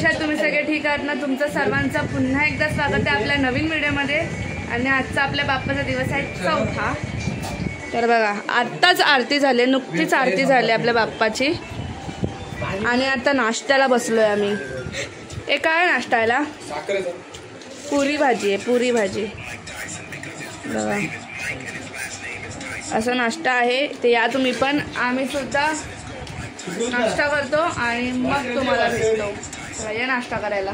कशा तुम्ही सगळे ठीक आहात ना? तुमचं सर्वांचं पुन्हा एकदा स्वागत आहे आपल्या नवीन व्हिडिओमध्ये. आणि आजचा आपल्या बाप्पाचा दिवस आहे 4था. तर बघा आत्ताच आरती झाली, नुकतीच आरती झाली आपल्या बाप्पाची. आणि आता नाश्त्याला बसलोय आम्ही. हे काय नाश्त्याला? पुरी भाजी आहे, पुरी भाजी. बघा असा नाश्ता आहे. ते या तुम्ही पण, आम्ही सुद्धा नाश्ता करतो आणि मग तुम्हाला भेटतो. या नाश्ता करायला.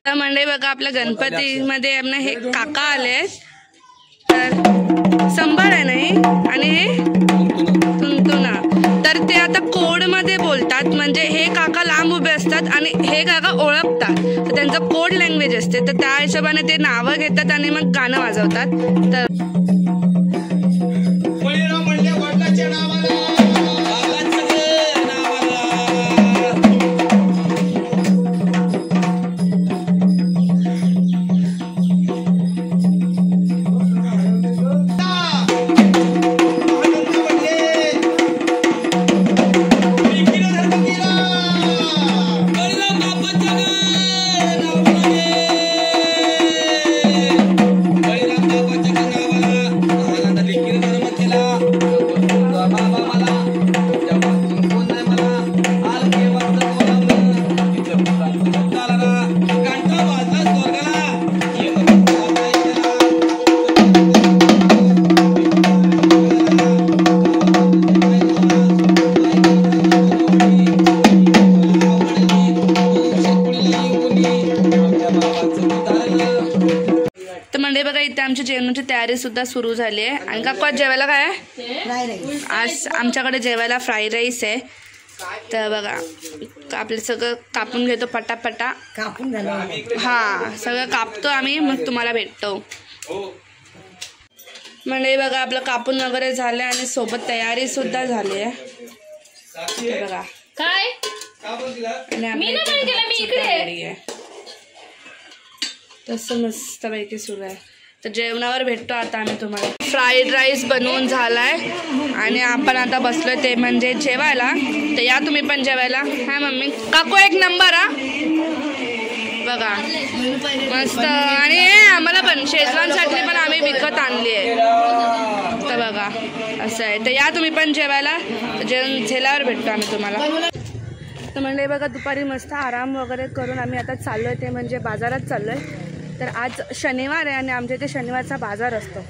तर मंडळी बघा आपल्या गणपतीमध्ये आपल्या हे काका आले. तर संभार आहे नाही आणि हे तुंतुना. तर ते आता कोडमध्ये बोलतात, म्हणजे हे काका लांब उभे असतात आणि हे काका ओळखतात. तर त्यांचं कोड लँग्वेज असते. तर त्या हिशोबाने ते नावं घेतात आणि मग गाणं वाजवतात. तर बघा इथे आमची जेवणाची तयारी सुद्धा सुरू झाली आहे. आणि काका जेवायला काय आहे? आज आमच्याकडे जेवायला फ्राईड राईस आहे. तर बघा आपलं सगळं कापून घेतो पटापटा. कापून झालं हां, सगळं कापतो आम्ही, मग तुम्हाला भेटतो. म्हणजे बघा आपलं कापून वगैरे झालं आणि सोबत तयारी सुद्धा झाली आहे. बघा काय तयारी आहे तसं मस्तपैकी सुरू आहे. तर जेवणावर भेटतो आता आम्ही तुम्हाला. फ्राईड राईस बनवून झालाय आणि आपण आता बसलोय ते म्हणजे जेवायला. तर या तुम्ही पण जेवायला. हा मम्मी काकू एक नंबर. हा बघा मस्त. आणि आम्हाला पण शेजवान चटणी पण आम्ही विकत आणली आहे. तर बघा असं आहे. तर या तुम्ही पण जेवायला. जेवण झाल्यावर भेटतो आम्ही तुम्हाला. तर म्हणजे बघा दुपारी मस्त आराम वगैरे करून आम्ही आता चाललो आहे, ते म्हणजे बाजारात चाललो आहे. तर आज शनिवार आहे आणि आमच्या इथे शनिवारचा बाजार असतो.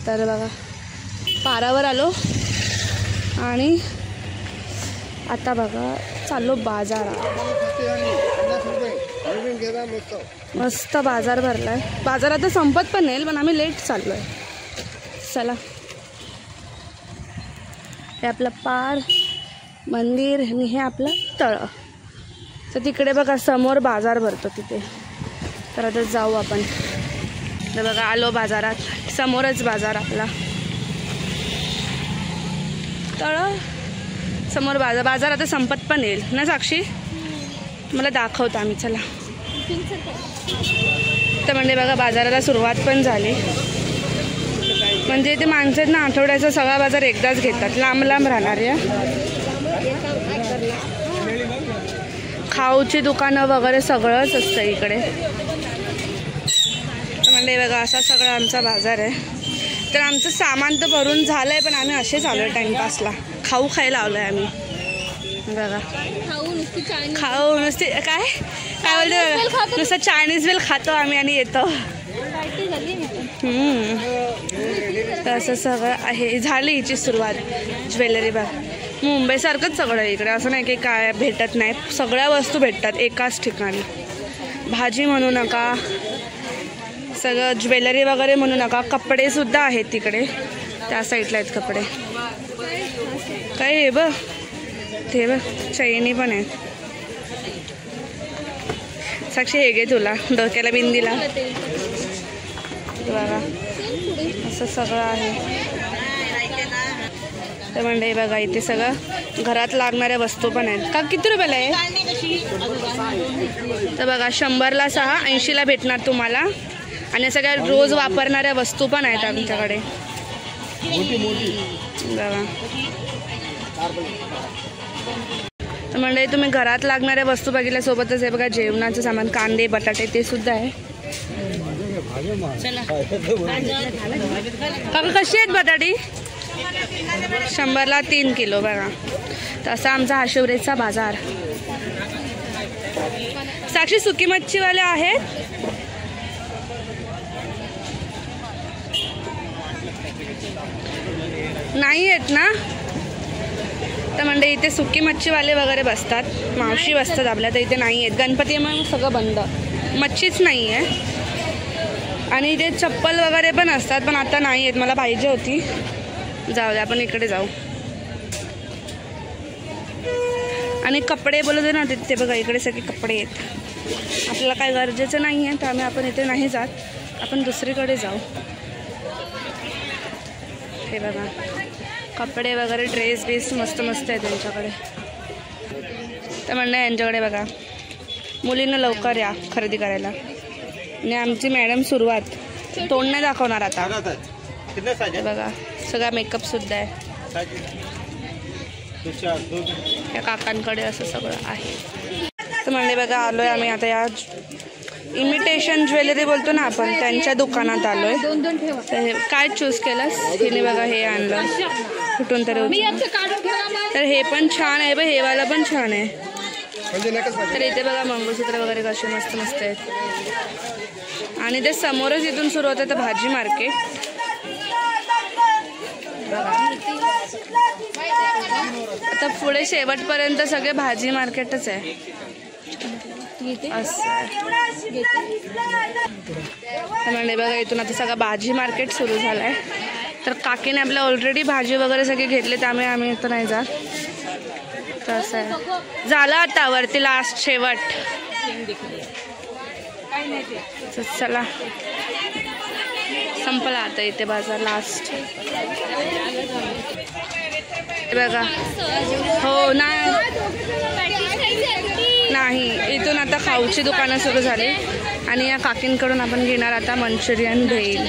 तर बघा पारावर आलो आणि आता बघा चाललो बाजारात. मस्त बाजार भरलाय. बाजार आता संपत पण नाही, पण आम्ही लेट चाललो आहे. चला हे आपलं पार मंदिर आणि हे आपलं तळं. तर तिकडे बघा समोर बाजार भरतो तिथे. तर आता जाऊ आपण. तर बघा आलो बाजारात. समोरच बाजार आपला. तळं समोर बाजार आता संपत पण येईल ना साक्षी? मला दाखवतो आम्ही. चला. तर म्हणजे बघा बाजाराला सुरुवात पण झाली. म्हणजे ते माणसं ना आठवड्याचा सगळा बाजार एकदाच घेतात. लांब लांब राहणार या खाऊची दुकानं वगैरे सगळंच असतं इकडे. म्हणजे बघा असा सगळा आमचा बाजार आहे. तर आमचं सामान तर भरून झालं आहे, पण आम्ही असेच आलो आहे टाईमपासला. खाऊ खायला आलो आहे आम्ही. बघा खाऊ नुसती काय काय बोलतो नुसतं चायनीज वेल खातो आम्ही आणि येतो. तर असं सगळं आहे. झाली हिची सुरुवात. ज्वेलरी बघ मुंबईसारखंच सगळं आहे इकडे. असं नाही की काय भेटत नाही, सगळ्या वस्तू भेटतात एकाच ठिकाणी. भाजी म्हणू नका, सगळं ज्वेलरी वगैरे म्हणू नका, कपडेसुद्धा आहेत तिकडे. त्या साईडला आहेत कपडे. काय हे बघ ते बघ चैनी पण आहेत. साक्षी हे घे तुला डोक्याला बिंदीला. बघा असं सगळं आहे. तर म्हणजे बघा इथे सगळं घरात लागणाऱ्या वस्तू पण आहेत. का किती रुपयाला आहे? तर बघा 100ला 6, 80ला भेटणार तुम्हाला. आणि सगळ्या रोज वापरणाऱ्या वस्तू पण आहेत आमच्याकडे. बघा तर म्हणजे तुम्ही घरात लागणाऱ्या वस्तू बघितल्या, सोबतच हे बघा जेवणाचं सामान, कांदे बटाटे ते सुद्धा आहे. काका कशी आहेत बटाटी? 100ला 3 किलो बघा. तसा आमचा हा शिवरेचा बाजार. साक्षी सुकी मच्छीवाले आहेत? नाही आहेत ना? तर म्हणजे इथे सुकी मच्छीवाले वगैरे बसतात, मावशी बसतात आपल्या, तर इथे नाही आहेत. गणपतीमुळे सगळं बंद, मच्छीच नाही आहे. आणि इथे चप्पल वगैरे पण असतात, पण आता नाही आहेत. मला पाहिजे होती. जाऊ दे, आपण इकडे जाऊ. आणि कपडे बोलत ना तिथे बघा, इकडे सगळे कपडे आहेत. आपल्याला काय गरजेचं नाही आहे, त्यामुळे आपण इथे नाही जात, आपण दुसरीकडे जाऊ. हे बघा कपडे वगैरे, ड्रेस बीस मस्त मस्त आहे त्यांच्याकडे. तर म्हणणं यांच्याकडे बघा, मुलींना लवकर या खरेदी करायला. आणि आमची मॅडम सुरुवात, तोंड नाही दाखवणार आता. बघा सगळा मेकअप सुद्धा आहे. या काकांकडे असं सगळं आहे. तर म्हणले बघा, आलोय आम्ही आता या इमिटेशन ज्वेलरी बोलतो ना आपण, त्यांच्या दुकानात आलोय. तर काय चूज केलंस? तिने बघा हे आणलं कुठून तरी. तर हे पण छान आहे, हे वाला पण छान आहे. तर इथे बघा मंगळसूत्र वगैरे कसे मस्त मस्त आहेत. आणि ते समोरच इथून सुरू होतं तर भाजी मार्केट. आता पुढे शेवटपर्यंत सगळे भाजी मार्केटच आहे. म्हणजे बघा इथून आता सगळं भाजी मार्केट सुरू झालं आहे. तर काकीने आपल्या ऑलरेडी भाजी वगैरे सगळे घेतले, त्यामुळे आम्ही इथं नाही जात. तर असं आहे, झालं आता वरती लास्ट शेवट. चला संपला आता इथे बाजार लास्ट. बघा हो नाही, इथून आता खाऊची दुकानं सुरू झाली. आणि या काकींकडून आपण घेणार आता मंचुरियन भेल.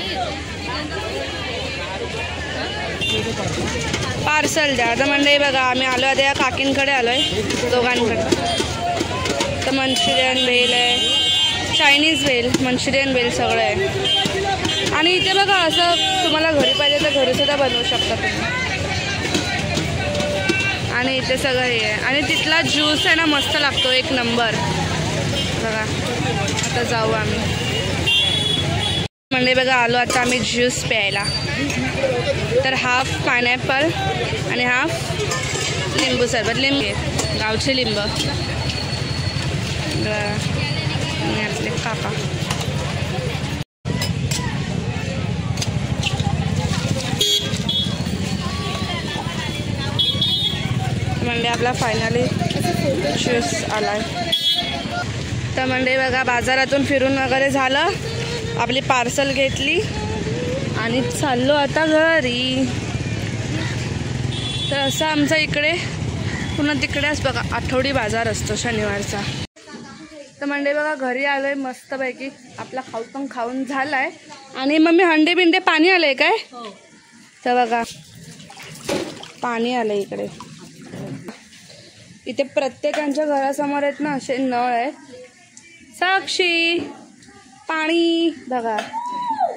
पार्सल द्या. आता म्हणजे बघा आम्ही आलो आता या काकींकडे आलोय, दोघांकडे. तर मंचुरियन भेल आहे, चायनीज भेल, मंचुरियन भेल सगळं आहे. आणि इथे बघा असं तुम्हाला घरी पाहिजे तर घरीसुद्धा बनवू शकता तुम्ही. आणि इथे सगळं हे आहे. आणि तिथला ज्यूस आहे ना मस्त लागतो, एक नंबर. बघा आता जाऊ आम्ही. म्हणजे बघा आलो आता आम्ही ज्यूस प्यायला. तर हाफ पायनॅपल आणि हाफ लिंबू सरबत. लिंबू गावचे लिंब. आपले काका म्हणजे आपला फायनली ज्यूस आलाय. तर म्हणजे बघा बाजारातून फिरून वगैरे झालं, आपली पार्सल घेतली आणि चाललो आता घरी. तर असं आमचा इकडे पुन्हा तिकडेच बघा आठवडी बाजार असतो शनिवारचा. तर म्हणजे बघा घरी आलोय मस्तपैकी, आपला खाऊ पण खाऊन झालाय. आणि मम्मी हंडे बिंडे पाणी आलंय काय? तर बघा पाणी आलंय इकडे. इथे प्रत्येकांच्या घरासमोर आहेत ना असे नळ आहेत. साक्षी पाणी बघा,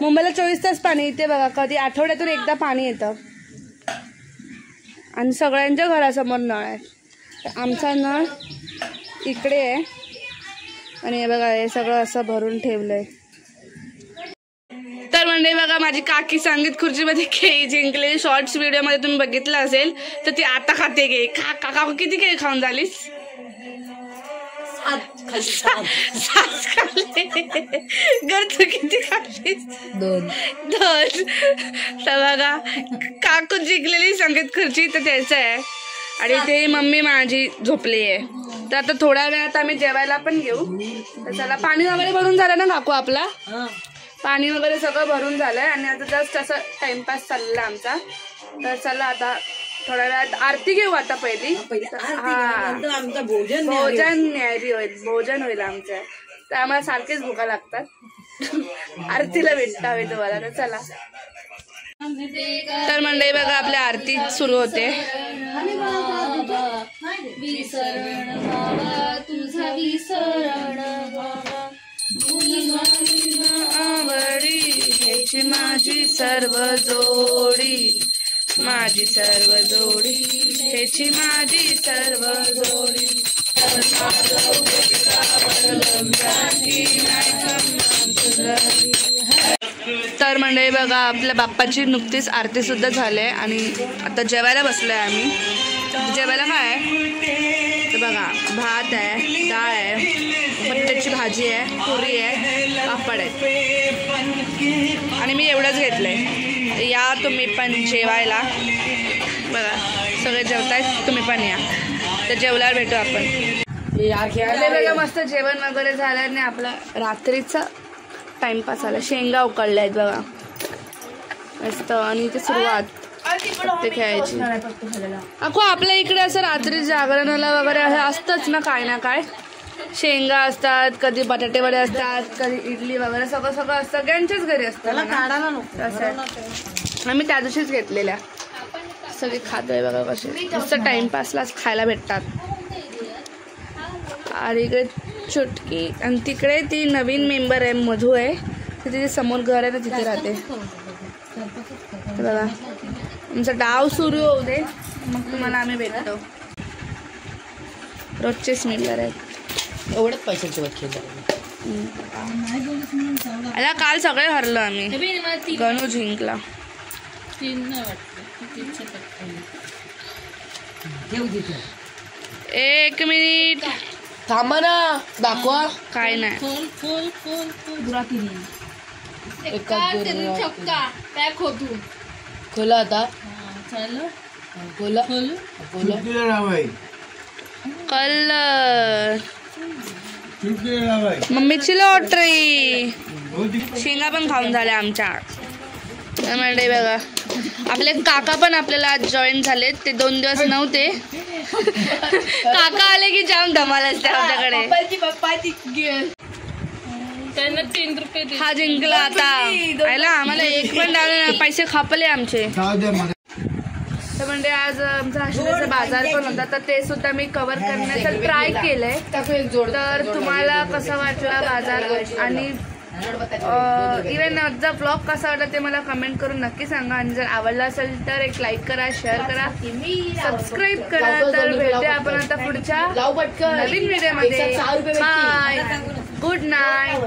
मुंबईला 24 तास पाणी, इथे बघा कधी आठवड्यातून एकदा पाणी येतं. आणि सगळ्यांच्या घरासमोर नळ आहे. तर आमचा नळ इकडे आहे. आणि हे बघा हे सगळं असं भरून ठेवलंय. तर म्हणजे बघा माझी काकी संगीत खुर्चीमध्ये केळी जिंकले. शॉर्ट्स व्हिडिओमध्ये तुम्ही बघितलं असेल तर ती आता खाते केळी. काका किती केळी खाऊन झालीस? 7 खाल्ले. घर तू किती खाल्लीस? 2. तर बघा काकू जिंकलेली संगीत खुर्ची तर त्याचं आहे. आणि ते मम्मी माझी झोपली आहे. तर आता थोड्या वेळात आम्ही जेवायला पण घेऊ. तर चला पाणी वगैरे भरून झालं ना काकू? आपला पाणी वगैरे सगळं भरून झालंय. आणि आता जस्ट असं टाइमपास चालला आमचा. तर चला आता थोड्या वेळात आरती घेऊ. आता पहिली भोजन न्यारी होईल, भोजन होईल आमचं. तर आम्हाला सारखेच भुका लागतात. आरतीला भेटता हवी तुम्हाला. तर चला. तर मंडळी बघा आपल्या आरती सुरू होते. आवडी ह्याची माझी सर्व जोडी, माझी सर्व जोडी ह्याची माझी सर्व जोडी. तर मंडळी बघा आपल्या बाप्पाची नुकतीच आरती सुद्धा झाली आहे आणि आता जेवायला बसलो आहे आम्ही. जेवायला काय आहे तर बघा भात आहे, डाळ आहे, बटाट्याची भाजी आहे, पुरी आहे, पापड आहे आणि मी एवढंच घेतलं आहे. या तुम्ही पण जेवायला. बघा सगळे जेवतायत, तुम्ही पण या. तर जेवल्यावर भेटू आपण. बघा मस्त जेवण वगैरे झालं आणि आपला रात्रीचा टाइमपास आला. शेंगा उकळल्या आहेत बघा मस्त आणि इथे सुरुवात ते खेळायची. अखो आपल्या इकडे असं रात्री जागरणाला वगैरे असतंच ना काय ना काय. शेंगा असतात, कधी बटाटे वडे असतात, कधी इडली वगैरे सगळं सगळं असतं. सगळ्यांच्याच घरी असतं. असं आम्ही त्या दिवशीच घेतलेल्या. सगळे खातोय बघा कसे मस्त टाइमपासलाच खायला भेटतात. आणि इकडे चुटकी आणि तिकडे ती नवीन मेंबर आहे मधू आहे, ती तिथे समोर घर आहे ना तिथे राहते. बघा आमचा डाव सुरू होऊ दे मग तुम्हाला आम्ही भेटतो. रोजचेच मेंबर आहेत. एवढंच पैशांचे आता काल सगळे हरलो आम्ही. गणू जिंकला. एक मिनिट थांबा ना, दाखवा. काय नाही खोला आता. खोला कलर मम्मीची लॉटरी. शेंगा पण खाऊन झाल्या आमच्या. म्हणजे बघा आपले काका पण आपल्याला आज जॉईन झालेत. ते 2 दिवस नव्हते. काका आले की जाम धमाल असते आमच्याकडे. हा जिंकला आता. आम्हाला एक पण पैसे खापले आमचे. तर म्हणजे आज आमचा आशिलाचा बाजार पण होता तर ते सुद्धा मी कव्हर करण्याचा ट्राय केलंय. तर तुम्हाला कसा वाटला बाजार आणि इव्हन आजचा ब्लॉग कसा वाटला ते मला कमेंट करून नक्की सांगा. आणि जर आवडला असेल तर एक लाईक करा, शेअर करा, सबस्क्राईब करा. तर भेटूया आपण आता पुढच्या नवीन व्हिडिओमध्ये. Bye, good night.